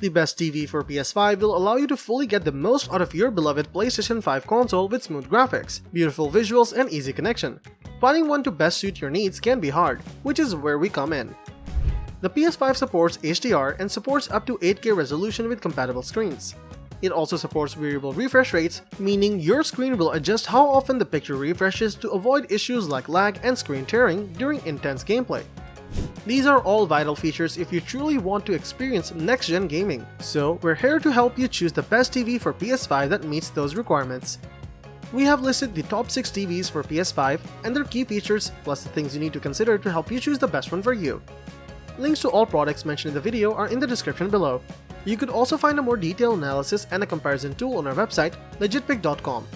The best TV for PS5 will allow you to fully get the most out of your beloved PlayStation 5 console with smooth graphics, beautiful visuals, and easy connection. Finding one to best suit your needs can be hard, which is where we come in. The PS5 supports HDR and supports up to 8K resolution with compatible screens. It also supports variable refresh rates, meaning your screen will adjust how often the picture refreshes to avoid issues like lag and screen tearing during intense gameplay. These are all vital features if you truly want to experience next-gen gaming, so we're here to help you choose the best TV for PS5 that meets those requirements. We have listed the top 6 TVs for PS5 and their key features, plus the things you need to consider to help you choose the best one for you. Links to all products mentioned in the video are in the description below. You could also find a more detailed analysis and a comparison tool on our website, legitpick.com.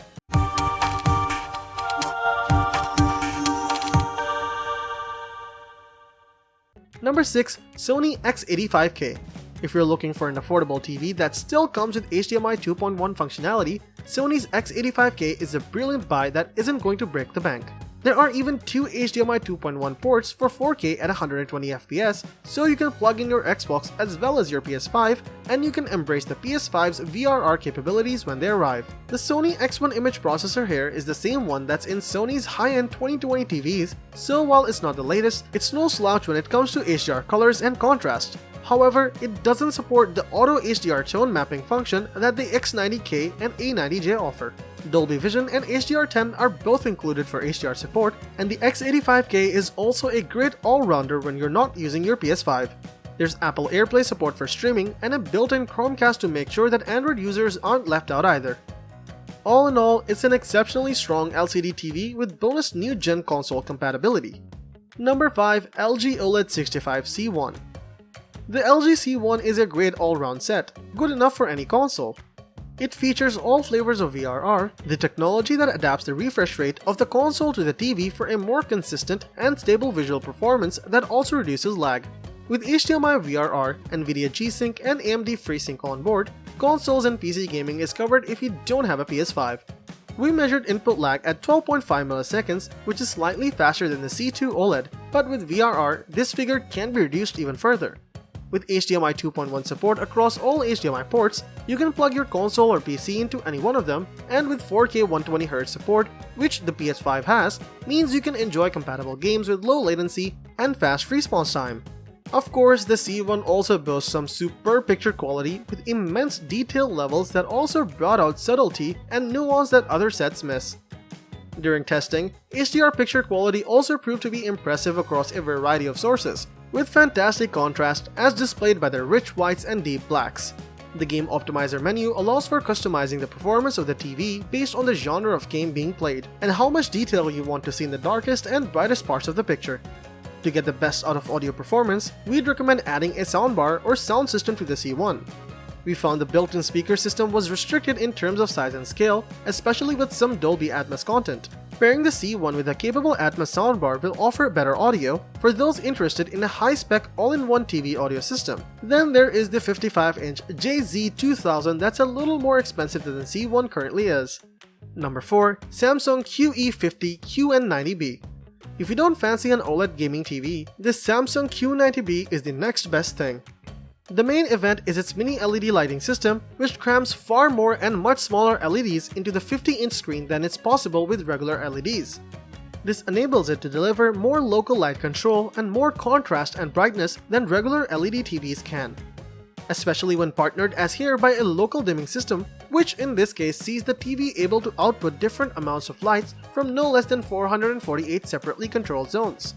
Number 6. Sony X85K. If you're looking for an affordable TV that still comes with HDMI 2.1 functionality, Sony's X85K is a brilliant buy that isn't going to break the bank. There are even 2 HDMI 2.1 ports for 4K at 120fps, so you can plug in your Xbox as well as your PS5, and you can embrace the PS5's VRR capabilities when they arrive. The Sony X1 image processor here is the same one that's in Sony's high-end 2020 TVs, so while it's not the latest, it's no slouch when it comes to HDR colors and contrast. However, it doesn't support the auto HDR tone mapping function that the X90K and A90J offer. Dolby Vision and HDR10 are both included for HDR support, and the X85K is also a great all-rounder when you're not using your PS5. There's Apple AirPlay support for streaming and a built-in Chromecast to make sure that Android users aren't left out either. All in all, it's an exceptionally strong LCD TV with bonus new-gen console compatibility. Number 5. LG OLED 65C1. The LG C1 is a great all-round set, good enough for any console. It features all flavors of VRR, the technology that adapts the refresh rate of the console to the TV for a more consistent and stable visual performance that also reduces lag. With HDMI VRR, NVIDIA G-Sync, and AMD FreeSync on board, consoles and PC gaming is covered if you don't have a PS5. We measured input lag at 12.5 milliseconds, which is slightly faster than the C2 OLED, but with VRR, this figure can be reduced even further. With HDMI 2.1 support across all HDMI ports, you can plug your console or PC into any one of them, and with 4K 120Hz support, which the PS5 has, means you can enjoy compatible games with low latency and fast response time. Of course, the C1 also boasts some superb picture quality with immense detail levels that also brought out subtlety and nuance that other sets miss. During testing, HDR picture quality also proved to be impressive across a variety of sources, with fantastic contrast as displayed by their rich whites and deep blacks. The Game Optimizer menu allows for customizing the performance of the TV based on the genre of game being played and how much detail you want to see in the darkest and brightest parts of the picture. To get the best out of audio performance, we'd recommend adding a soundbar or sound system to the C1. We found the built-in speaker system was restricted in terms of size and scale, especially with some Dolby Atmos content. Pairing the C1 with a capable Atmos soundbar will offer better audio for those interested in a high-spec all-in-one TV audio system. Then there is the 55-inch JZ2000 that's a little more expensive than the C1 currently is. Number 4. Samsung QE50 QN90B. If you don't fancy an OLED gaming TV, this Samsung Q90B is the next best thing. The main event is its mini LED lighting system, which crams far more and much smaller LEDs into the 50-inch screen than is possible with regular LEDs. This enables it to deliver more local light control and more contrast and brightness than regular LED TVs can, especially when partnered as here by a local dimming system, which in this case sees the TV able to output different amounts of lights from no less than 448 separately controlled zones.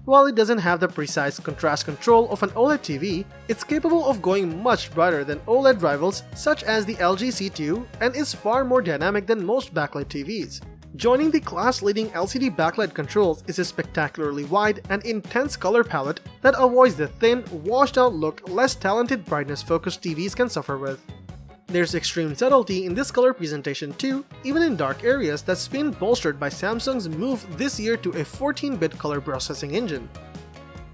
While it doesn't have the precise contrast control of an OLED TV, it's capable of going much brighter than OLED rivals such as the LG C2 and is far more dynamic than most backlit TVs. Joining the class-leading LCD backlight controls is a spectacularly wide and intense color palette that avoids the thin, washed-out look less talented brightness-focused TVs can suffer with. There's extreme subtlety in this color presentation too, even in dark areas, that's been bolstered by Samsung's move this year to a 14-bit color processing engine.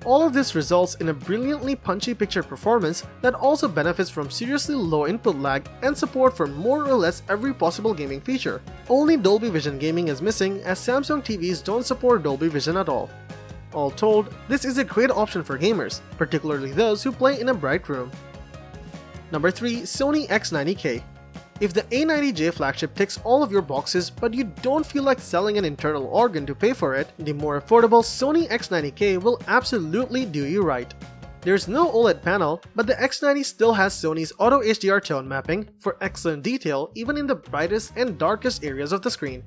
All of this results in a brilliantly punchy picture performance that also benefits from seriously low input lag and support for more or less every possible gaming feature. Only Dolby Vision gaming is missing, as Samsung TVs don't support Dolby Vision at all. All told, this is a great option for gamers, particularly those who play in a bright room. Number 3. Sony X90K. If the A90J flagship ticks all of your boxes but you don't feel like selling an internal organ to pay for it, the more affordable Sony X90K will absolutely do you right. There's no OLED panel, but the X90 still has Sony's Auto HDR tone mapping for excellent detail even in the brightest and darkest areas of the screen.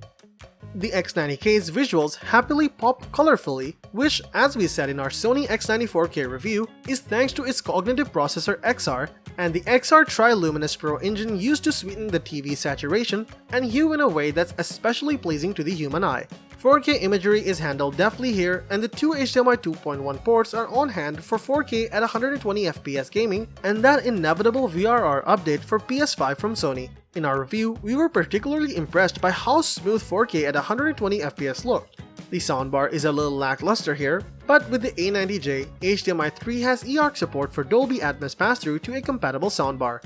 The X90K's visuals happily pop colorfully, which, as we said in our Sony X94K review, is thanks to its cognitive processor XR and the XR Tri-Luminous Pro engine used to sweeten the TV's saturation and hue in a way that's especially pleasing to the human eye. 4K imagery is handled deftly here, and the two HDMI 2.1 ports are on hand for 4K at 120 FPS gaming and that inevitable VRR update for PS5 from Sony. In our review, we were particularly impressed by how smooth 4K at 120 FPS looked. The soundbar is a little lackluster here, but with the A90J, HDMI 3 has eARC support for Dolby Atmos pass-through to a compatible soundbar.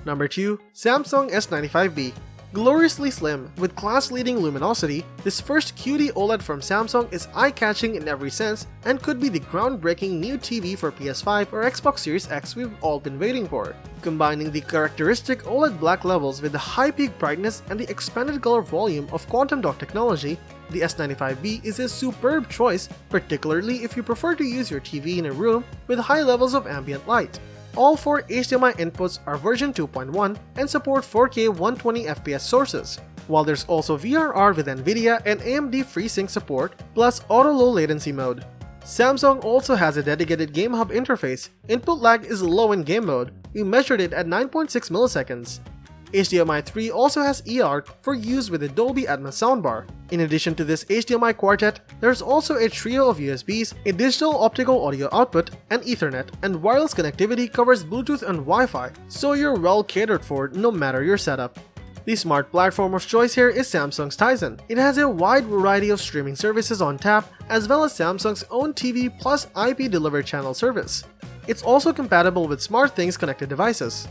Number 2. Samsung S95B. Gloriously slim, with class-leading luminosity, this first QD OLED from Samsung is eye-catching in every sense and could be the groundbreaking new TV for PS5 or Xbox Series X we've all been waiting for. Combining the characteristic OLED black levels with the high peak brightness and the expanded color volume of quantum dot technology, the S95B is a superb choice, particularly if you prefer to use your TV in a room with high levels of ambient light. All 4 HDMI inputs are version 2.1 and support 4K 120 FPS sources, while there's also VRR with NVIDIA and AMD FreeSync support, plus auto low latency mode. Samsung also has a dedicated Game Hub interface. Input lag is low in game mode, we measured it at 9.6 milliseconds. HDMI 3 also has eARC for use with the Dolby Atmos soundbar. In addition to this HDMI quartet, there's also a trio of USBs, a digital optical audio output, and Ethernet, and wireless connectivity covers Bluetooth and Wi-Fi, so you're well catered for no matter your setup. The smart platform of choice here is Samsung's Tizen. It has a wide variety of streaming services on tap, as well as Samsung's own TV plus IP delivered channel service. It's also compatible with SmartThings connected devices.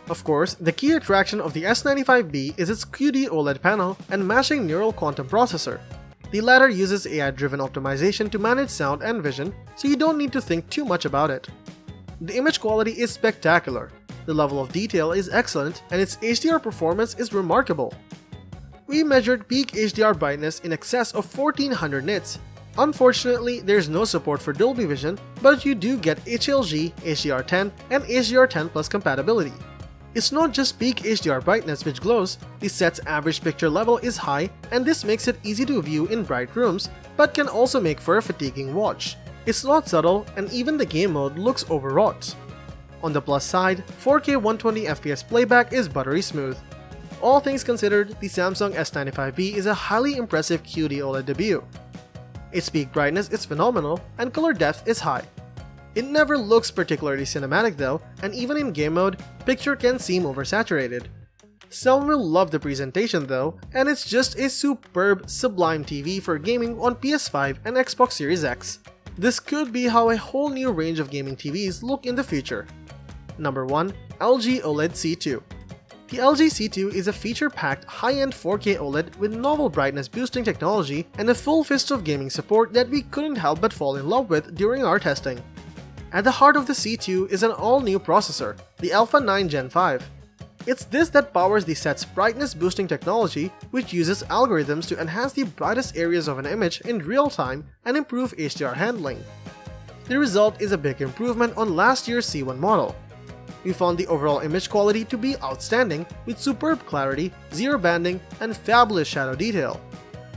Of course, the key attraction of the S95B is its QD OLED panel and matching neural quantum processor. The latter uses AI-driven optimization to manage sound and vision, so you don't need to think too much about it. The image quality is spectacular, the level of detail is excellent, and its HDR performance is remarkable. We measured peak HDR brightness in excess of 1400 nits. Unfortunately, there's no support for Dolby Vision, but you do get HLG, HDR10, and HDR10 Plus compatibility. It's not just peak HDR brightness which glows, the set's average picture level is high, and this makes it easy to view in bright rooms, but can also make for a fatiguing watch. It's not subtle, and even the game mode looks overwrought. On the plus side, 4K 120 FPS playback is buttery smooth. All things considered, the Samsung S95B is a highly impressive QD OLED debut. Its peak brightness is phenomenal, and color depth is high. It never looks particularly cinematic though, and even in game mode, picture can seem oversaturated. Some will love the presentation though, and it's just a superb, sublime TV for gaming on PS5 and Xbox Series X. This could be how a whole new range of gaming TVs look in the future. Number 1. LG OLED C2. The LG C2 is a feature-packed high-end 4K OLED with novel brightness boosting technology and a full fist of gaming support that we couldn't help but fall in love with during our testing. At the heart of the C2 is an all-new processor, the Alpha 9 Gen 5. It's this that powers the set's brightness boosting technology, which uses algorithms to enhance the brightest areas of an image in real time and improve HDR handling. The result is a big improvement on last year's C1 model. We found the overall image quality to be outstanding, with superb clarity, zero banding, and fabulous shadow detail.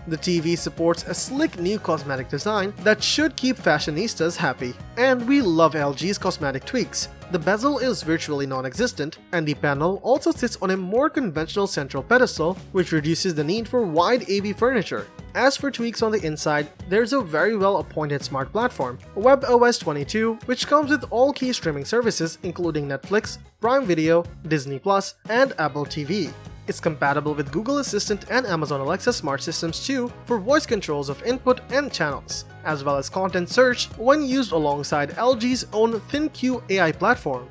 The TV supports a slick new cosmetic design that should keep fashionistas happy. And we love LG's cosmetic tweaks. The bezel is virtually non-existent, and the panel also sits on a more conventional central pedestal, which reduces the need for wide AV furniture. As for tweaks on the inside, there's a very well appointed smart platform, WebOS 22, which comes with all key streaming services including Netflix, Prime Video, Disney+, and Apple TV. It's compatible with Google Assistant and Amazon Alexa smart systems too for voice controls of input and channels, as well as content search when used alongside LG's own ThinQ AI platform.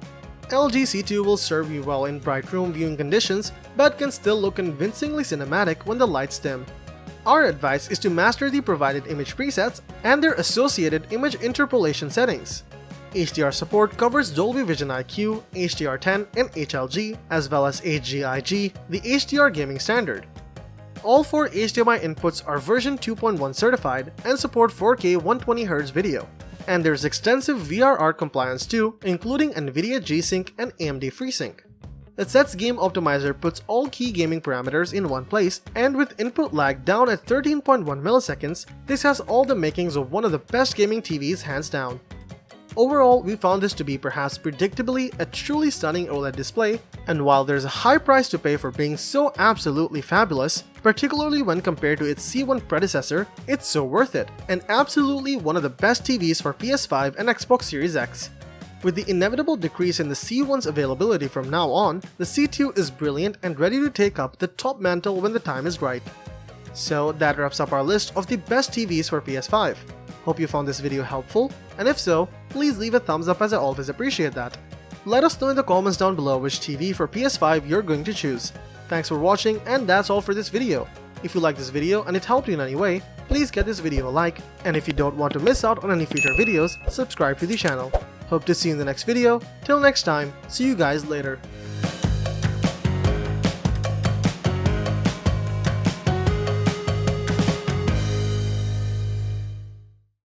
LG C2 will serve you well in bright room viewing conditions, but can still look convincingly cinematic when the lights dim. Our advice is to master the provided image presets and their associated image interpolation settings. HDR support covers Dolby Vision IQ, HDR10 and HLG, as well as HGIG, the HDR gaming standard. All 4 HDMI inputs are version 2.1 certified and support 4K 120Hz video. And there's extensive VRR compliance too, including NVIDIA G-Sync and AMD FreeSync. The Sets Game Optimizer puts all key gaming parameters in one place, and with input lag down at 13.1 milliseconds, this has all the makings of one of the best gaming TVs hands down. Overall, we found this to be perhaps predictably a truly stunning OLED display, and while there's a high price to pay for being so absolutely fabulous, particularly when compared to its C1 predecessor, it's so worth it, and absolutely one of the best TVs for PS5 and Xbox Series X. With the inevitable decrease in the C1's availability from now on, the C2 is brilliant and ready to take up the top mantle when the time is right. So that wraps up our list of the best TVs for PS5. Hope you found this video helpful, and if so, please leave a thumbs up as I always appreciate that. Let us know in the comments down below which TV for PS5 you're going to choose. Thanks for watching, and that's all for this video. If you liked this video and it helped you in any way, please get this video a like, and if you don't want to miss out on any future videos, subscribe to the channel. Hope to see you in the next video. Till next time, see you guys later.